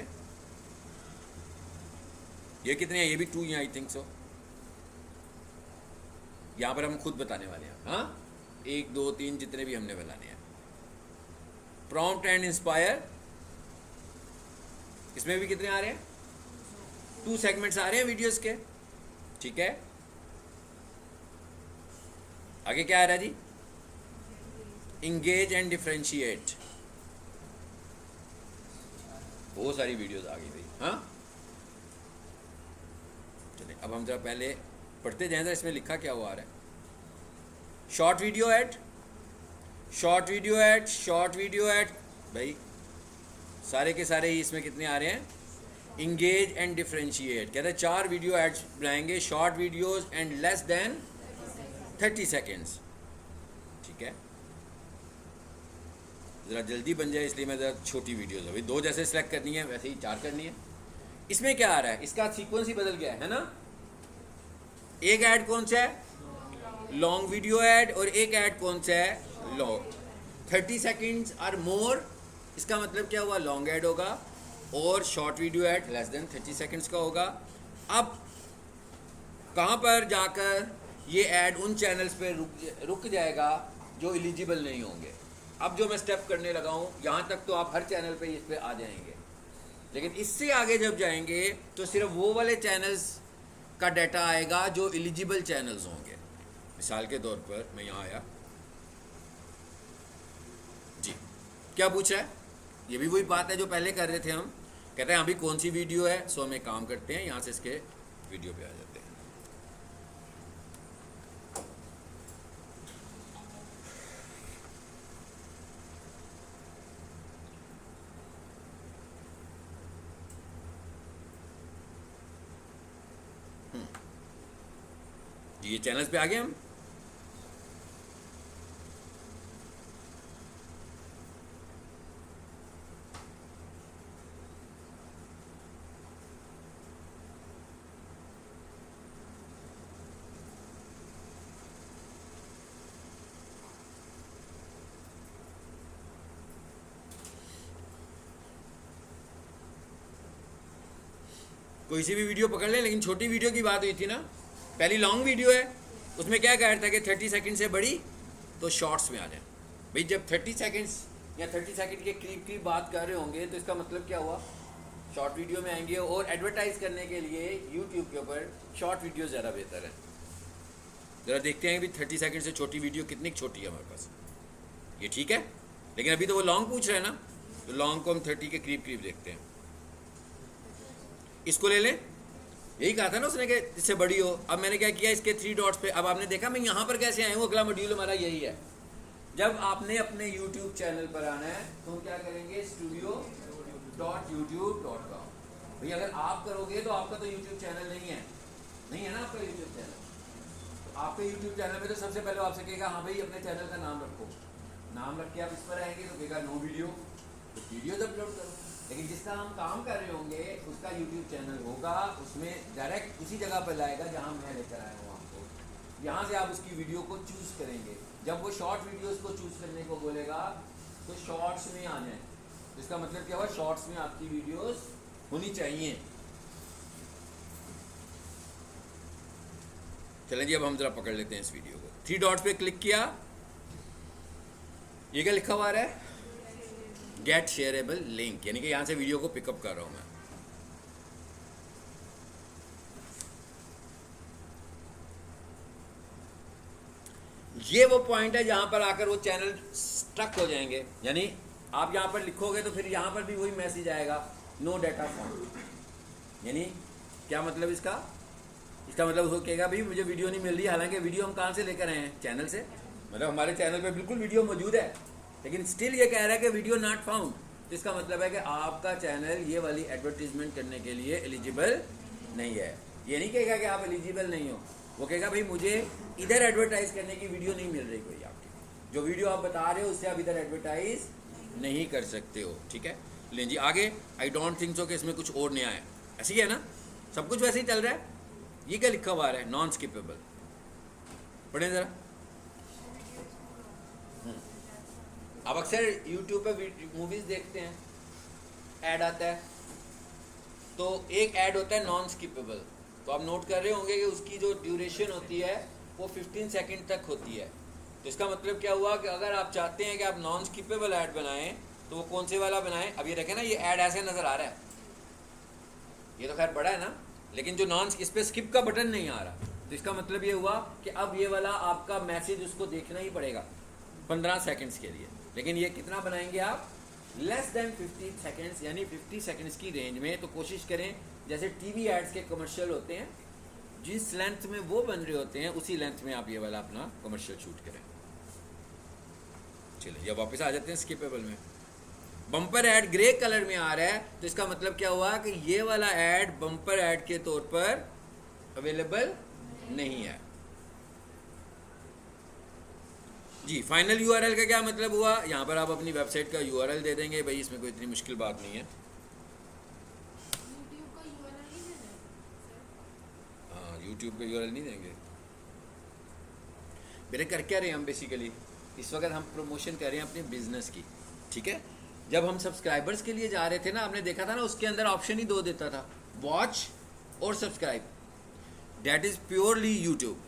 ये कितने हैं, ये भी 2 ही आई थिंक सो। यहां पर हम खुद बताने वाले हैं, हाँ 1 2 3 जितने भी हमने बनाने हैं। प्रॉम्प्ट एंड इंस्पायर, इसमें भी कितने आ रहे हैं, 2 सेगमेंट्स आ रहे हैं वीडियोस के, ठीक है। आगे क्या आ रहा है जी, इंगेज एंड डिफरेंशिएट, बहुत सारी वीडियोस आ गई भाई, हाँ। चलिए अब हम जरा पहले पढ़ते जाएं, इसमें लिखा क्या हुआ आ रहा है। Short video add, short video add, short video add, भाई सारे के सारे ही इसमें कितने आ रहे हैं, इंगेज एंड डिफरेंशिएट, कहते हैं 4 वीडियो एड्स बनाएंगे, short videos and less than 30 seconds, ठीक है। ज़रा जल्दी बन जाए इसलिए मैं ज़रा छोटी वीडियोस, अभी 2 जैसे सेलेक्ट करनी है वैसे ही 4 करनी है। इसमें क्या आ रहा है, इसका सीक्वेंस ही बदल गया है ना। एक ऐड कौन सा है, लॉन्ग वीडियो ऐड, और एक ऐड कौन सा है, लॉन्ग 30 सेकेंड्स और मोर, इसका मतलब क्या हुआ, लॉन्ग ऐड होगा, और short video add less than 30 seconds का होगा। अब कहाँ पर जाकर ये ऐड उन चैनल्स पे रुक जाएगा जो एलिजिबल नहीं होंगे। अब जो मैं स्टेप करने लगा हूँ यहाँ तक तो आप हर चैनल पे इस पे आ जाएंगे, लेकिन इससे आगे जब जाएंगे तो सिर्फ वो वाले चैनल्स का डाटा आएगा जो एलिजिबल चैनल्स होंगे। मिसाल के तौर पर मैं यहाँ आया जी, क्या पूछ रहा है, ये भी वही बात है जो पहले कर रहे थे हम, कहते हैं अभी कौन सी वीडियो है, सो हम एक काम करते हैं यहाँ से इसके वीडियो पे आ जाते हैं। ये चैनल्स पे आ गए हम। कोई सी भी वीडियो पकड़ लें, लेकिन छोटी वीडियो की बात हुई थी ना, पहली लॉन्ग वीडियो है उसमें क्या कह रहा था कि 30 सेकंड से बड़ी तो शॉर्ट्स में आ जाए। भाई जब 30 सेकंड्स या 30 सेकंड के करीब बात कर रहे होंगे तो इसका मतलब क्या हुआ, शॉर्ट वीडियो में आएंगे, और एडवर्टाइज करने के लिए यूट्यूब के ऊपर शॉर्ट वीडियो ज़्यादा बेहतर है। ज़रा देखते हैं कि 30 सेकंड से छोटी वीडियो कितनी छोटी है हमारे पास, ये ठीक है। लेकिन अभी तो वो लॉन्ग पूछ रहे हैं ना, तो लॉन्ग को हम 30 के करीब देखते हैं। इसको ले लें, यही कहा था ना उसने कि इससे बड़ी हो। अब मैंने क्या किया, इसके 3 डॉट्स पे, अब आपने देखा मैं यहाँ पर कैसे आया हूँ, अगला मॉड्यूल हमारा यही है। जब आपने अपने YouTube चैनल पर आना है तो हम क्या करेंगे, studio.youtube.com। भाई अगर आप करोगे तो आपका तो YouTube चैनल नहीं है ना आपका YouTube चैनल, तो आपके YouTube चैनल में तो सबसे पहले आपसे कहेगा हाँ भाई अपने चैनल का नाम रखो, नाम रख के आप इस पर आएंगे तो कहेगा नो वीडियो, तो वीडियोज अपलोड करो। लेकिन जिसका हम काम कर रहे होंगे उसका YouTube चैनल होगा, उसमें डायरेक्ट उसी जगह पर लाएगा जहाँ मैं लेकर आया हूँ आपको। यहाँ से आप उसकी वीडियो को चूज़ करेंगे। जब वो शॉर्ट वीडियोस को चूज़ करने को बोलेगा तो शॉर्ट्स में आ जाए, तो इसका मतलब क्या हुआ, शॉर्ट्स में आपकी वीडियोस होनी चाहिए। चलें जी अब हम जरा पकड़ लेते हैं इस वीडियो को। 3 डॉट्स पे क्लिक किया, ये क्या लिखा हुआ है, गेट शेयरेबल लिंक, यानी कि यहाँ से वीडियो को पिकअप कर रहा हूँ मैं। ये वो पॉइंट है जहां पर आकर वो चैनल स्ट्रक हो जाएंगे, यानी आप यहां पर लिखोगे तो फिर यहां पर भी वही मैसेज आएगा, नो डाटा फाउंड। यानी क्या मतलब इसका मतलब उसको कहेगा भाई मुझे वीडियो नहीं मिल रही, हालांकि वीडियो हम कहां से लेकर आए हैं, चैनल से, मतलब हमारे चैनल पे बिल्कुल वीडियो मौजूद है, लेकिन स्टिल ये कह रहा है कि वीडियो नॉट फाउंड। तो इसका मतलब है कि आपका चैनल ये वाली एडवर्टीजमेंट करने के लिए एलिजिबल नहीं है। ये नहीं कहेगा कि आप एलिजिबल नहीं हो, वो कहेगा भाई मुझे इधर एडवर्टाइज करने की वीडियो नहीं मिल रही, कोई आपकी जो वीडियो आप बता रहे हो उससे आप इधर एडवर्टाइज नहीं कर सकते हो। ठीक है, लें जी आगे। आई डोंट थिंक सो कि इसमें कुछ और नया है, ऐसे ही है ना, सब कुछ वैसे ही चल रहा है। ये क्या लिखा हुआ है, नॉन स्किपेबल, पढ़ें जरा। आप अक्सर यूट्यूब पे मूवीज देखते हैं, ऐड आता है, तो एक ऐड होता है नॉन स्किपेबल, तो आप नोट कर रहे होंगे कि उसकी जो ड्यूरेशन होती है वो 15 सेकंड तक होती है। तो इसका मतलब क्या हुआ कि अगर आप चाहते हैं कि आप नॉन स्किपेबल ऐड बनाएं तो वो कौन से वाला बनाएं। अब ये देखें ना, ये ऐड ऐसे नज़र आ रहा है, ये तो खैर बड़ा है ना, लेकिन जो नॉन, इस पर स्किप का बटन नहीं आ रहा, तो इसका मतलब ये हुआ कि अब ये वाला आपका मैसेज उसको देखना ही पड़ेगा 15 सेकंड्स के लिए। लेकिन ये कितना बनाएंगे आप, लेस देन 50 सेकंड्स, यानी 50 सेकंड्स की रेंज में। तो कोशिश करें जैसे टीवी एड्स के कमर्शियल होते हैं, जिस लेंथ में वो बन रहे होते हैं उसी लेंथ में आप ये वाला अपना कमर्शियल शूट करें। चलिए अब वापस आ जाते हैं स्किपेबल में। बम्पर ऐड ग्रे कलर में आ रहा है, तो इसका मतलब क्या हुआ कि ये वाला ऐड बम्पर ऐड के तौर पर अवेलेबल नहीं है जी। फाइनल यूआरएल का क्या मतलब हुआ, यहाँ पर आप अपनी वेबसाइट का यूआरएल दे देंगे, भाई इसमें कोई इतनी मुश्किल बात नहीं है। हाँ, यूट्यूब का यूआरएल नहीं देंगे बेटे। कर क्या रहे हैं हम, बेसिकली इस वक्त हम प्रमोशन कर रहे हैं अपने बिजनेस की। ठीक है, जब हम सब्सक्राइबर्स के लिए जा रहे थे ना, आपने देखा था ना, उसके अंदर ऑप्शन ही दो देता था, वॉच और subscribe. That is purely YouTube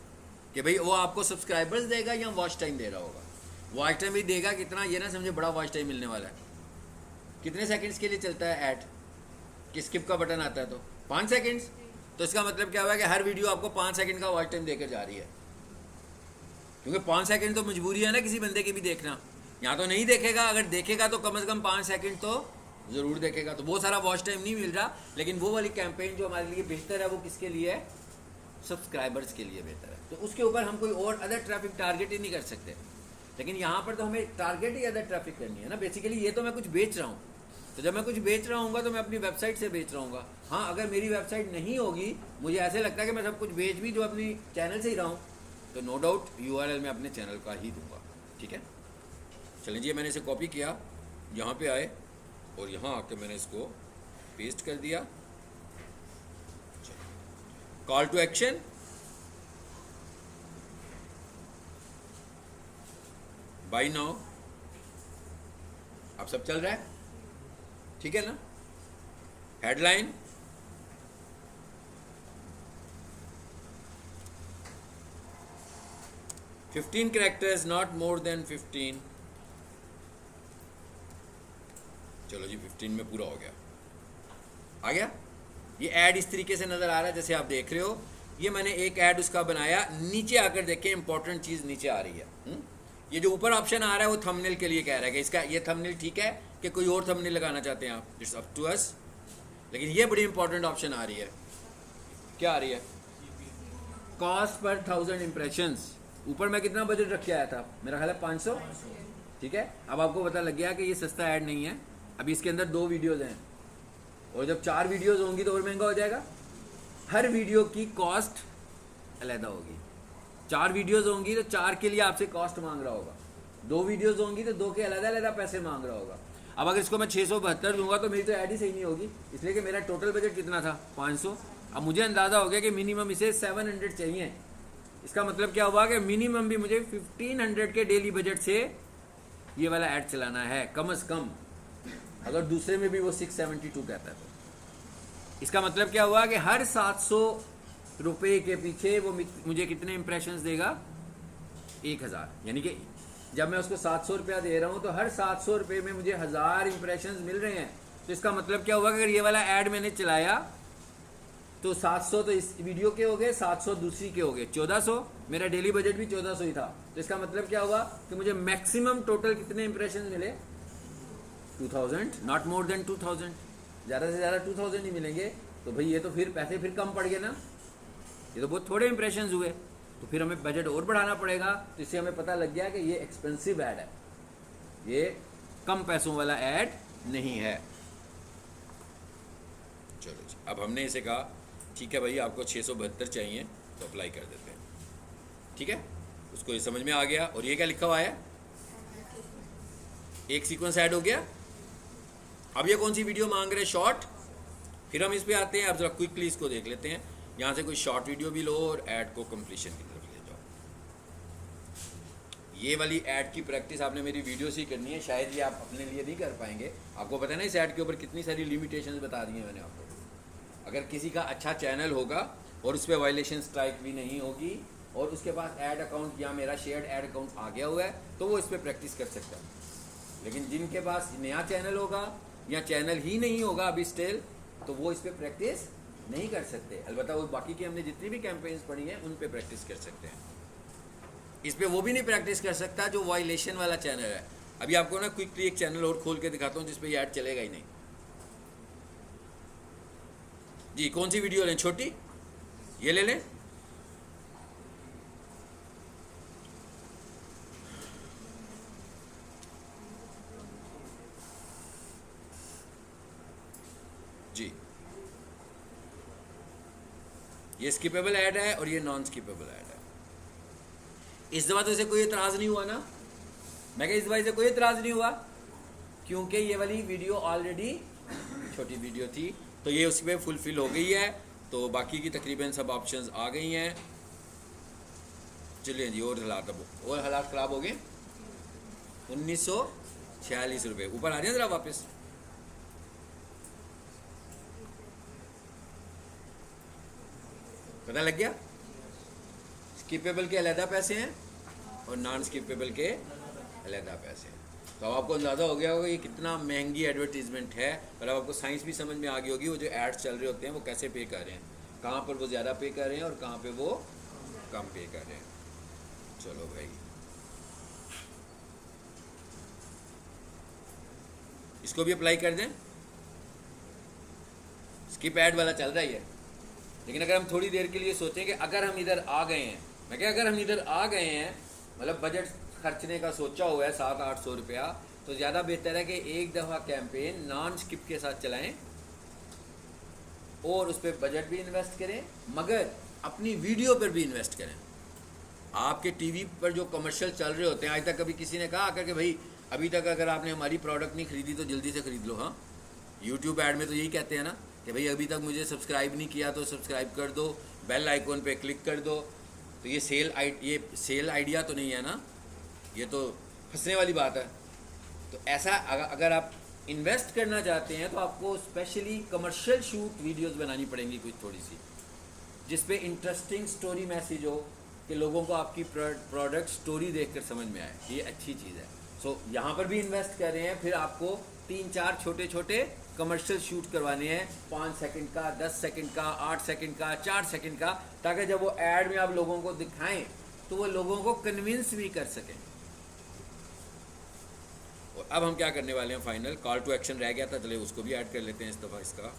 कि भाई वो आपको सब्सक्राइबर्स देगा या वॉच टाइम दे रहा होगा। वॉच टाइम भी देगा कितना, ये ना समझे बड़ा वॉच टाइम मिलने वाला है। कितने सेकंड्स के लिए चलता है ऐड, कि स्किप का बटन आता है तो 5 सेकंड्स। तो इसका मतलब क्या हुआ कि हर वीडियो आपको 5 सेकंड का वॉच टाइम देकर जा रही है, क्योंकि 5 सेकंड तो मजबूरी है ना किसी बंदे की भी देखना। यहाँ तो नहीं देखेगा, अगर देखेगा तो कम से कम 5 सेकंड तो ज़रूर देखेगा, तो बहुत सारा वॉच टाइम नहीं मिल रहा। लेकिन वो वाली कैंपेन जो हमारे लिए बेहतर है वो किसके लिए है, सब्सक्राइबर्स के लिए बेहतर है। तो उसके ऊपर हम कोई और अदर ट्रैफिक टारगेट ही नहीं कर सकते। लेकिन यहाँ पर तो हमें टारगेट ही अदर ट्रैफिक करनी है ना बेसिकली। ये तो मैं कुछ बेच रहा हूँ, तो जब मैं कुछ बेच रहा हूँ तो मैं अपनी वेबसाइट से बेच रहा हूँ। हाँ, अगर मेरी वेबसाइट नहीं होगी, मुझे ऐसे लगता है कि मैं सब कुछ बेच भी जो अपनी चैनल से ही रहा हूँ, तो नो डाउट यूआरएल मैं अपने चैनल का ही दूंगा। ठीक है, चलिए जी, मैंने इसे कॉपी किया, यहाँ पे आए और यहाँ आके मैंने इसको पेस्ट कर दिया। Call to action, buy now, अब सब चल रहा है, ठीक है ना। Headline, $15 characters, not more than 15। चलो जी, 15 में पूरा हो गया, आ गया। ये ऐड इस तरीके से नज़र आ रहा है जैसे आप देख रहे हो। ये मैंने एक ऐड उसका बनाया, नीचे आकर देखें इंपॉर्टेंट चीज़ नीचे आ रही है। ये जो ऊपर ऑप्शन आ रहा है वो थंबनेल के लिए कह रहा है कि इसका ये थंबनेल ठीक है कि कोई और थंबनेल लगाना चाहते हैं आप, इट्स अप टू अस। लेकिन ये बड़ी इंपॉर्टेंट ऑप्शन आ रही है, क्या आ रही है, कॉस्ट पर 1000 इंप्रेशंस। ऊपर मैं कितना बजट रख के आया था, मेरा ख्याल है 500। ठीक है, अब आपको पता लग गया कि ये सस्ता ऐड नहीं है। अभी इसके अंदर 2 वीडियोज़ हैं, और जब 4 वीडियोज़ होंगी तो और महंगा हो जाएगा। हर वीडियो की कॉस्ट अलग होगी। 4 वीडियोज़ होंगी तो 4 के लिए आपसे कॉस्ट मांग रहा होगा, 2 वीडियोज़ होंगी तो 2 के अलग पैसे मांग रहा होगा। अब अगर इसको मैं 672 दूंगा तो मेरी तो ऐड ही सही नहीं होगी, इसलिए कि मेरा टोटल बजट कितना था, 500। अब मुझे अंदाज़ा हो गया कि मिनिमम इसे 700 चाहिए। इसका मतलब क्या हुआ कि मिनिमम भी मुझे 1500 के डेली बजट से ये वाला ऐड चलाना है कम से कम। अगर दूसरे में भी वो 672 कहता है तो इसका मतलब क्या हुआ कि हर 700 रुपये के पीछे वो मुझे कितने इंप्रेशंस देगा, 1000। यानी कि जब मैं उसको 700 रुपया दे रहा हूँ तो हर 700 रुपये में मुझे 1000 इंप्रेशंस मिल रहे हैं। तो इसका मतलब क्या हुआ कि अगर ये वाला ऐड मैंने चलाया तो 700 तो इस वीडियो के हो गए, 700 दूसरी के हो गए, 1400। मेरा डेली बजट भी 1400 ही था। तो इसका मतलब क्या हुआ कि मुझे मैक्सिमम टोटल कितने इंप्रेशन मिले? 2000, नॉट मोर देन 2000। ज़्यादा से ज़्यादा 2000 ही मिलेंगे। तो भाई ये तो फिर पैसे फिर कम पड़ गए ना, ये तो बहुत थोड़े इंप्रेशन हुए। तो फिर हमें बजट और बढ़ाना पड़ेगा। तो इससे हमें पता लग गया कि ये एक्सपेंसिव ऐड है, ये कम पैसों वाला ऐड नहीं है। चलो जी, अब हमने इसे कहा ठीक है भाई आपको 672 चाहिए तो अप्लाई कर देते हैं, ठीक है। उसको ये समझ में आ गया। और ये क्या लिखा हुआ है? एक सीक्वेंस ऐड हो गया। अब ये कौन सी वीडियो मांग रहे हैं? शॉर्ट। फिर हम इस पे आते हैं। अब जरा क्विकली इसको देख लेते हैं। यहाँ से कोई शॉर्ट वीडियो भी लो और ऐड को कंप्लीशन की तरफ ले जाओ। ये वाली ऐड की प्रैक्टिस आपने मेरी वीडियो से ही करनी है, शायद ये आप अपने लिए नहीं कर पाएंगे। आपको पता है ना इस ऐड के ऊपर कितनी सारी लिमिटेशंस बता दी हैं मैंने आपको। अगर किसी का अच्छा चैनल होगा और उस पर वायलेशन स्ट्राइक भी नहीं होगी और उसके पास ऐड अकाउंट या मेरा शेयर्ड ऐड अकाउंट आ गया हुआ है तो वो इस पर प्रैक्टिस कर सकता है। लेकिन जिनके पास नया चैनल होगा या चैनल ही नहीं होगा अभी स्टिल, तो वो इस पर प्रैक्टिस नहीं कर सकते। अलबत्ता वो बाकी की हमने जितनी भी कैंपेन्स पढ़ी हैं उन पे प्रैक्टिस कर सकते हैं। इस पे वो भी नहीं प्रैक्टिस कर सकता जो वायलेशन वाला चैनल है। अभी आपको ना क्विकली एक चैनल और खोल के दिखाता हूँ जिस पे ये ऐड चलेगा ही नहीं। जी कौन सी वीडियो लें? छोटी ये ले लें। जी ये स्किपेबल ऐड है और ये नॉन स्किपेबल ऐड है। इस दफा तो इसे कोई एतराज नहीं हुआ ना? मैं कह इस दफा इसे कोई एतराज नहीं हुआ क्योंकि ये वाली वीडियो ऑलरेडी छोटी वीडियो थी, तो ये उसी पे फुलफिल हो गई है। तो बाकी की तकरीबन सब ऑप्शंस आ गई हैं। चलिए जी, और हालात अब और हालात ख़राब हो गए। 1946 रुपये ऊपर आ जाए ज़रा वापस। पता लग गया? स्किपेबल के अलहदा पैसे हैं और नॉन स्किपेबल के अलहदा पैसे हैं। तो अब आपको अंदाज़ा हो गया होगा ये कितना महंगी एडवर्टीजमेंट है। और अब आपको साइंस भी समझ में आ गई होगी वो जो एड्स चल रहे होते हैं वो कैसे पे कर रहे हैं, कहाँ पर वो ज़्यादा पे कर रहे हैं और कहाँ पे वो कम पे कर रहे हैं। चलो भाई, इसको भी अप्लाई कर दें। स्किप ऐड वाला चल रहा ही है, लेकिन अगर हम थोड़ी देर के लिए सोचें कि अगर हम इधर आ गए हैं, मैं क्या अगर हम इधर आ गए हैं मतलब बजट खर्चने का सोचा हुआ है 700-800 रुपया, तो ज़्यादा बेहतर है कि एक दफ़ा कैंपेन नॉन स्किप के साथ चलाएं और उस पर बजट भी इन्वेस्ट करें मगर अपनी वीडियो पर भी इन्वेस्ट करें। आपके टीवी पर जो कमर्शियल चल रहे होते हैं, आज तक कभी किसी ने कहा आकर के भाई अभी तक अगर आपने हमारी प्रोडक्ट नहीं खरीदी तो जल्दी से खरीद लो? हाँ, यूट्यूब ऐड में तो यही कहते हैं ना कि भाई अभी तक मुझे सब्सक्राइब नहीं किया तो सब्सक्राइब कर दो, बेल आइकॉन पे क्लिक कर दो। तो ये सेल आइडिया तो नहीं है ना, ये तो फंसने वाली बात है। तो ऐसा अगर आप इन्वेस्ट करना चाहते हैं तो आपको स्पेशली कमर्शियल शूट वीडियोस बनानी पड़ेंगी कुछ थोड़ी सी, जिस पे इंटरेस्टिंग स्टोरी मैसेज हो कि लोगों को आपकी प्रोडक्ट स्टोरी देखकर समझ में आए। ये अच्छी चीज़ है। सो यहाँ पर भी इन्वेस्ट कर रहे हैं, फिर आपको 3-4 छोटे छोटे कमर्शियल शूट करवाने हैं, 5 सेकंड का, 10 सेकंड का, 8 सेकंड का, 4 सेकंड का, ताकि जब वो ऐड में आप लोगों को दिखाएं तो वो लोगों को कन्विंस भी कर सकें। और अब हम क्या करने वाले हैं, फाइनल कॉल टू एक्शन रह गया था, चले उसको भी ऐड कर लेते हैं इस दफ़ा। इसका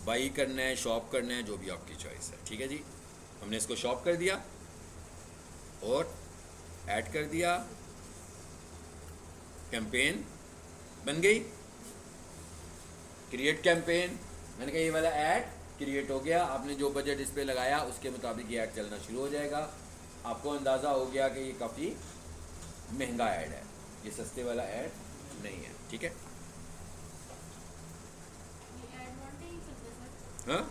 बाई करना है, शॉप करना है, जो भी आपकी चॉइस है, ठीक है जी। हमने इसको शॉप कर दिया और ऐड कर दिया, कैंपेन बन गई, क्रिएट कैंपेन। मैंने कहा ये वाला ऐड क्रिएट हो गया, आपने जो बजट इस पे लगाया उसके मुताबिक ये ऐड चलना शुरू हो जाएगा। आपको अंदाज़ा हो गया कि ये काफ़ी महंगा ऐड है, ये सस्ते वाला ऐड नहीं है, ठीक है। हाँ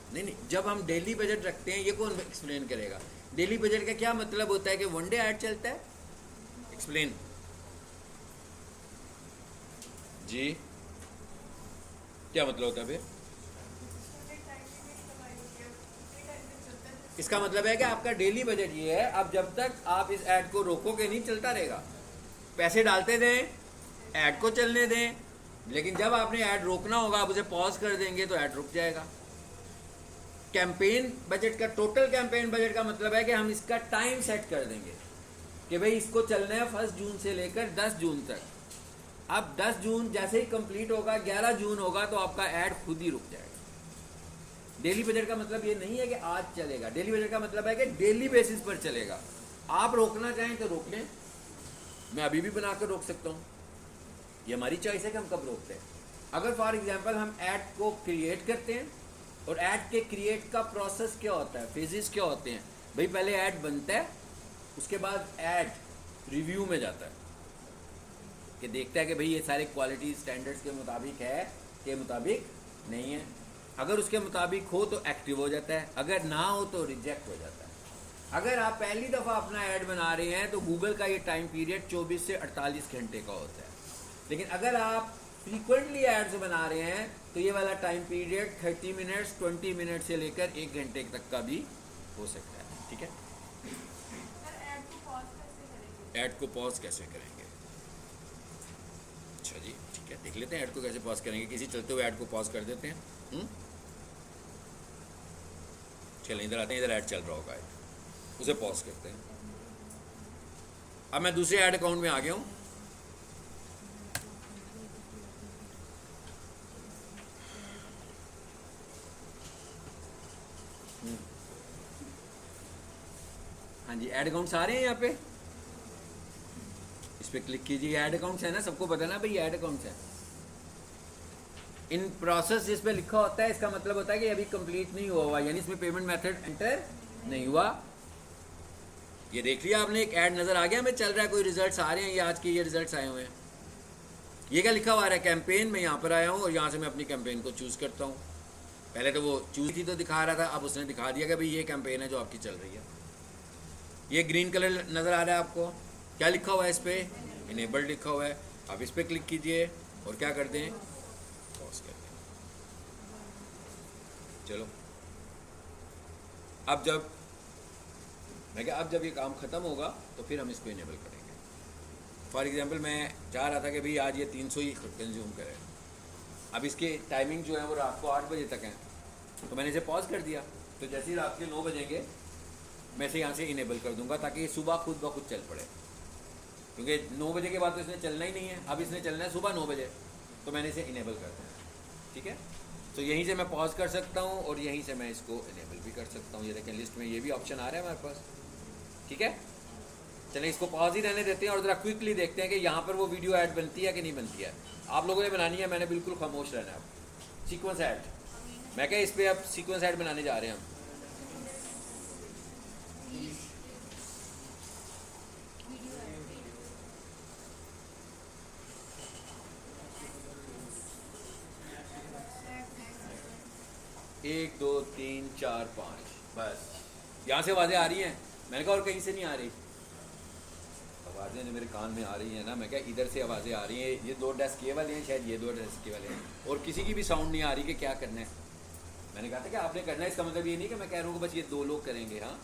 नहीं नहीं, जब हम डेली बजट रखते हैं, ये कौन एक्सप्लेन करेगा? डेली बजट का क्या मतलब होता है कि वन डे ऐड चलता है? एक्सप्लेन जी, क्या मतलब होता है फिर? इसका मतलब है कि आपका डेली बजट ये है, अब जब तक आप इस ऐड को रोकोगे नहीं चलता रहेगा। पैसे डालते दें, ऐड को चलने दें, लेकिन जब आपने ऐड रोकना होगा, आप उसे पॉज कर देंगे तो ऐड रुक जाएगा। कैंपेन बजट का, टोटल कैंपेन बजट का मतलब है कि हम इसका टाइम सेट कर देंगे कि भाई इसको चलना है 1 जून से लेकर 10 जून तक। अब 10 जून जैसे ही कंप्लीट होगा, 11 जून होगा तो आपका ऐड खुद ही रुक जाएगा। डेली बजट का मतलब ये नहीं है कि आज चलेगा, डेली बजट का मतलब है कि डेली बेसिस पर चलेगा। आप रोकना चाहें तो रोक लें, मैं अभी भी बनाकर रोक सकता हूँ, ये हमारी चॉइस है कि हम कब रोकते हैं। अगर फॉर एग्जांपल हम ऐड को क्रिएट करते हैं, और ऐड के क्रिएट का प्रोसेस क्या होता है, फेजेस क्या होते हैं भाई, पहले ऐड बनता है, उसके बाद ऐड रिव्यू में जाता है कि देखता है कि भाई ये सारे क्वालिटी स्टैंडर्ड्स के मुताबिक है के मुताबिक नहीं है। अगर उसके मुताबिक हो तो एक्टिव हो जाता है, अगर ना हो तो रिजेक्ट हो जाता है। अगर आप पहली दफ़ा अपना ऐड बना रहे हैं तो गूगल का ये टाइम पीरियड 24 से 48 घंटे का होता है। लेकिन अगर आप फ्रीक्वेंटली एड्स बना रहे हैं तो ये वाला टाइम पीरियड 30 मिनट्स 20 मिनट से लेकर 1 घंटे तक का भी हो सकता है। ठीक है, ऐड को पॉज कैसे करेंगे? अच्छा जी, ठीक है, देख लेते हैं ऐड को कैसे पॉज करेंगे। किसी चलते हुए ऐड को पॉज कर देते हैं। चलिए इधर आते हैं, इधर ऐड चल रहा होगा, उसे पॉज करते हैं। अब मैं दूसरे ऐड अकाउंट में आ गया हूँ। हाँ जी, ऐड अकाउंट्स आ रहे हैं यहाँ पे, इस पर क्लिक कीजिए। ऐड अकाउंट्स है ना, सबको पता ना भाई ऐड अकाउंट्स है। इन प्रोसेस जिस पे लिखा होता है इसका मतलब होता है कि अभी कंप्लीट नहीं हुआ, यानी इसमें पेमेंट मेथड एंटर नहीं हुआ। ये देख लिया आपने, एक ऐड नजर आ गया, हमें चल रहा है, कोई रिजल्ट्स आ रहे हैं, ये आज के ये रिजल्ट्स आए हुए हैं। ये क्या लिखा हुआ है, कैंपेन। मैं यहाँ पर आया हूँ और यहाँ से मैं अपनी कैंपेन को चूज़ करता हूँ। पहले तो वो चूज थी तो दिखा रहा था, अब उसने दिखा दिया कि भाई ये कैंपेन है जो आपकी चल रही है। ये ग्रीन कलर नज़र आ रहा है आपको, क्या लिखा हुआ है इस पर, इनेबल्ड लिखा हुआ है। आप इस पर क्लिक कीजिए और क्या कर दें, पॉज कर दें। चलो अब जब ये काम ख़त्म होगा तो फिर हम इसको इनेबल करेंगे। फॉर एग्जांपल मैं चाह रहा था कि भाई आज ये 300 ही कंज्यूम करें। अब इसकी टाइमिंग जो है वो रात को 8 बजे तक है, तो मैंने इसे पॉज कर दिया। तो जैसे ही रात के 9 बजेंगे मैं इसे यहाँ से इनेबल कर दूंगा ताकि सुबह खुद ब खुद चल पड़े, क्योंकि 9 बजे के बाद तो इसने चलना ही नहीं है। अब इसने चलना है सुबह 9 बजे, तो मैंने इसे इनेबल कर दिया। ठीक है, तो यहीं से मैं पॉज कर सकता हूँ और यहीं से मैं इसको इनेबल भी कर सकता हूँ। ये देखें लिस्ट में ये भी ऑप्शन आ रहा है हमारे पास। ठीक है, चलिए इसको पॉज ही रहने देते हैं और ज़रा क्विकली देखते हैं कि यहाँ पर वो वीडियो ऐड बनती है कि नहीं बनती है। आप लोगों ने बनानी है, मैंने बिल्कुल खामोश रहना है। अब सीक्वेंस ऐड, मैं क्या इस पर अब सीक्वेंस ऐड बनाने जा रहे हैं हम। एक दो तीन चार पाँच, बस यहाँ से आवाज़ें आ रही हैं। मैंने कहा और कहीं से नहीं आ रही आवाज़ें, जो मेरे कान में आ रही हैं ना, मैं क्या इधर से आवाज़ें आ रही हैं। ये 2 डेस्क के वाले हैं, शायद ये 2 डेस्क के वाले हैं, और किसी की भी साउंड नहीं आ रही कि क्या करना है। मैंने कहा था कि आपने करना है, इसका मतलब ये नहीं कि मैं कह रहा हूँ कि बस ये 2 लोग करेंगे। हाँ,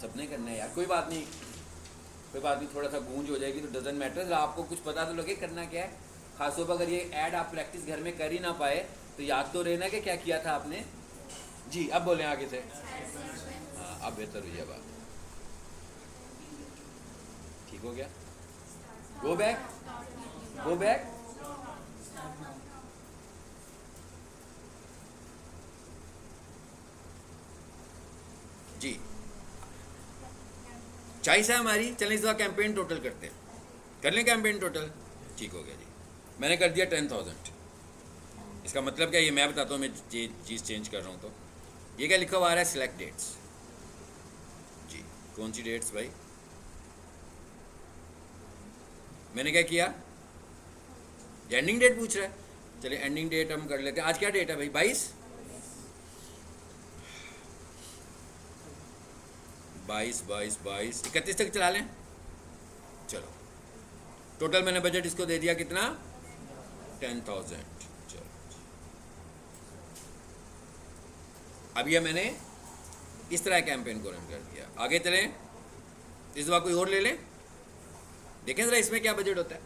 सबने करना है यार, कोई बात नहीं, कोई बात नहीं, थोड़ा सा गूंज हो जाएगी तो डजन मैटर। आपको कुछ पता तो लगे करना क्या है। खासतौर पर अगर ये ऐड आप प्रैक्टिस घर में कर ही ना पाए तो याद तो रहना कि क्या किया था आपने। जी अब बोलें आगे से। हाँ अब बेहतर हुई है बात, ठीक हो गया। Go back, go back. जी चॉइस है हमारी। चलें इस बार कैंपेन टोटल करते हैं, कर लें कैंपेन टोटल। ठीक हो गया जी, मैंने कर दिया 10,000। इसका मतलब क्या, ये मैं बताता हूँ, मैं चीज़ चेंज कर रहा हूँ। तो ये क्या लिखा हुआ आ रहा है, सिलेक्ट डेट्स। जी कौन सी डेट्स भाई, मैंने क्या किया, एंडिंग डेट पूछ रहा है। चलिए एंडिंग डेट हम कर लेते हैं। आज क्या डेट है भाई, 22 31 तक चला लें। चलो टोटल मैंने बजट इसको दे दिया कितना, 10,000। चलो अब ये मैंने इस तरह कैंपेन को रन कर दिया। आगे चलें, इस बार कोई और ले लें, देखें ज़रा इसमें क्या बजट होता है।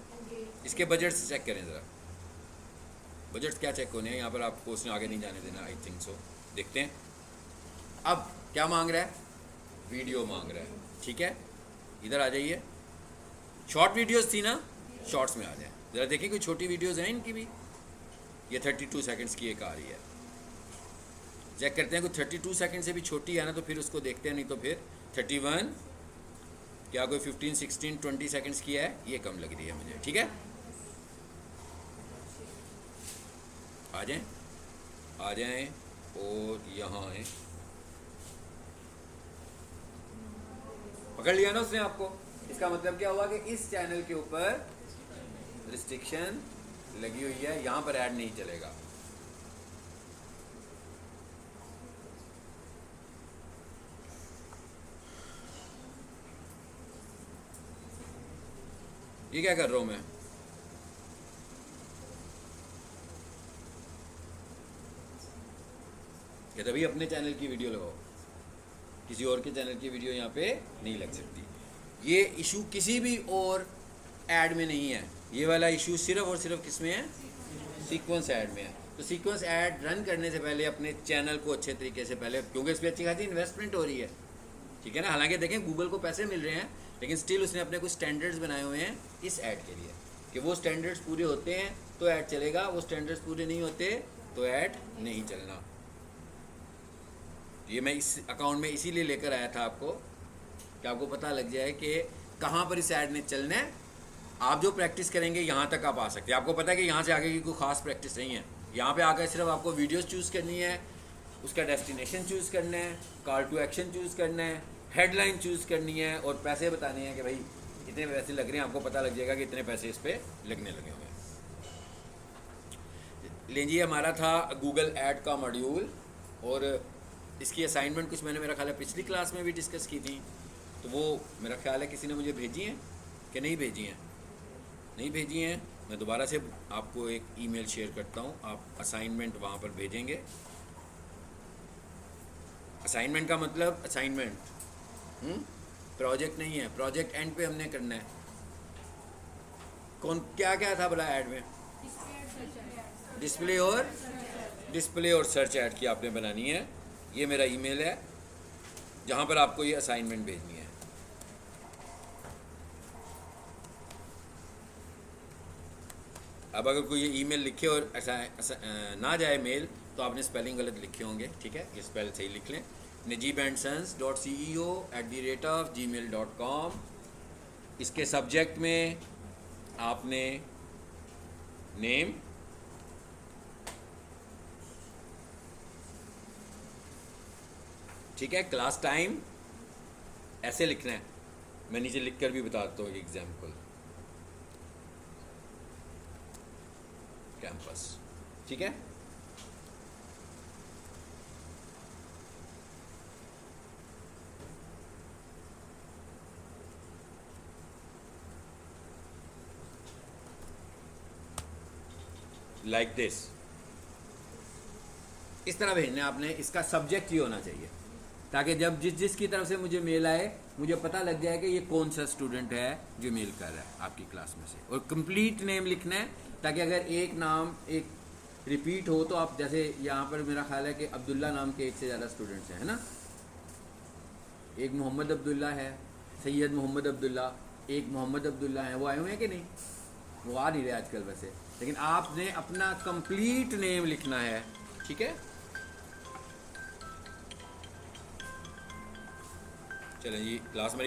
इसके बजट्स चेक करें ज़रा, बजट्स क्या चेक होने हैं यहाँ पर, आपको उसने आगे नहीं जाने देना, आई थिंक सो। देखते हैं अब क्या मांग रहा है, वीडियो मांग रहा है, ठीक है। इधर आ जाइए, शॉर्ट वीडियोस थी ना, शॉर्ट्स में आ जाए ज़रा, देखिए कोई छोटी वीडियोस हैं इनकी भी। ये 32 सेकंड्स की एक आ रही है, चेक करते हैं कोई 32 सेकंड से भी छोटी है ना तो फिर उसको देखते हैं, नहीं तो फिर 31, क्या कोई 15, 16, 20 सेकंड्स की है, ये कम लग रही है मुझे, ठीक है। आ जाएं, आ जाएं और यहाँ आए, पकड़ लिया ना उसने आपको। इसका मतलब क्या हुआ कि इस चैनल के ऊपर रिस्ट्रिक्शन लगी हुई है, यहाँ पर ऐड नहीं चलेगा। ये क्या कर रहा हूँ मैं, कि तभी अपने चैनल की वीडियो लगाओ, किसी और के चैनल की वीडियो यहाँ पे नहीं लग सकती। ये इशू किसी भी और ऐड में नहीं है, ये वाला इशू सिर्फ और सिर्फ किस में है, सीक्वेंस ऐड में है। तो सीक्वेंस ऐड रन करने से पहले अपने चैनल को अच्छे तरीके से पहले, क्योंकि इस पर अच्छी खासी इन्वेस्टमेंट हो रही है, ठीक है ना। हालांकि देखें गूगल को पैसे मिल रहे हैं, लेकिन स्टिल उसने अपने कुछ स्टैंडर्ड्स बनाए हुए हैं इस ऐड के लिए, कि वो स्टैंडर्ड्स पूरे होते हैं तो ऐड चलेगा, वो स्टैंडर्ड्स पूरे नहीं होते तो ऐड नहीं चलना। ये मैं इस अकाउंट में इसीलिए लेकर आया था आपको, कि आपको पता लग जाए कि कहाँ पर इस ऐड ने चलना है। आप जो प्रैक्टिस करेंगे यहाँ तक आप आ सकते हैं। आपको पता है कि यहाँ से आगे की कोई ख़ास प्रैक्टिस नहीं है, यहाँ पे आकर सिर्फ आपको वीडियोस चूज़ करनी है, उसका डेस्टिनेशन चूज़ करना है, कॉल टू एक्शन चूज़ करना है, हेडलाइन चूज़ करनी है और पैसे बताने हैं कि भाई इतने पैसे लग रहे हैं। आपको पता लग जाएगा कि इतने पैसे इस पर लगने लगे हुए हैं। लीजिए, हमारा था गूगल ऐड का मॉड्यूल, और इसकी असाइनमेंट कुछ मैंने, मेरा ख्याल है पिछली क्लास में भी डिस्कस की थी, तो वो मेरा ख्याल है किसी ने मुझे भेजी हैं कि नहीं भेजी हैं, नहीं भेजी हैं। मैं दोबारा से आपको एक ईमेल शेयर करता हूँ, आप असाइनमेंट वहाँ पर भेजेंगे। असाइनमेंट का मतलब असाइनमेंट, प्रोजेक्ट नहीं है, प्रोजेक्ट एंड पे हमने करना है। कौन क्या क्या था बोला ऐड में, डिस्प्ले और सर्च ऐड की आपने बनानी है। ये मेरा ईमेल है जहाँ पर आपको ये असाइनमेंट भेजनी है। अब अगर कोई ये ईमेल लिखे और ना जाए मेल, तो आपने स्पेलिंग गलत लिखे होंगे, ठीक है। ये स्पेल सही लिख लें, najibandSons.ceo@gmail.com। इसके सब्जेक्ट में आपने नेम, ठीक है, क्लास टाइम ऐसे लिखना है। मैं नीचे लिख कर भी बताता हूँ एग्जाम्पल, कैंपस, ठीक है। लाइक दिस, इस तरह भेजना है आपने। इसका सब्जेक्ट ही होना चाहिए, ताकि जब जिसकी तरफ से मुझे मेल आए, मुझे पता लग जाए कि ये कौन सा स्टूडेंट है जो मेल कर रहा है आपकी क्लास में से। और कंप्लीट नेम लिखना है, ताकि अगर एक नाम एक रिपीट हो तो आप, जैसे यहाँ पर मेरा ख्याल है कि अब्दुल्ला नाम के एक से ज़्यादा स्टूडेंट्स हैं, है ना। एक मोहम्मद अब्दुल्ला है, सैयद मोहम्मद अब्दुल्ला, एक मोहम्मद अब्दुल्ला है। वो आए हुए हैं कि नहीं, वो आ नहीं रहे आजकल वैसे, लेकिन आपने अपना कंप्लीट नेम लिखना है, ठीक है। चलें जी, क्लास में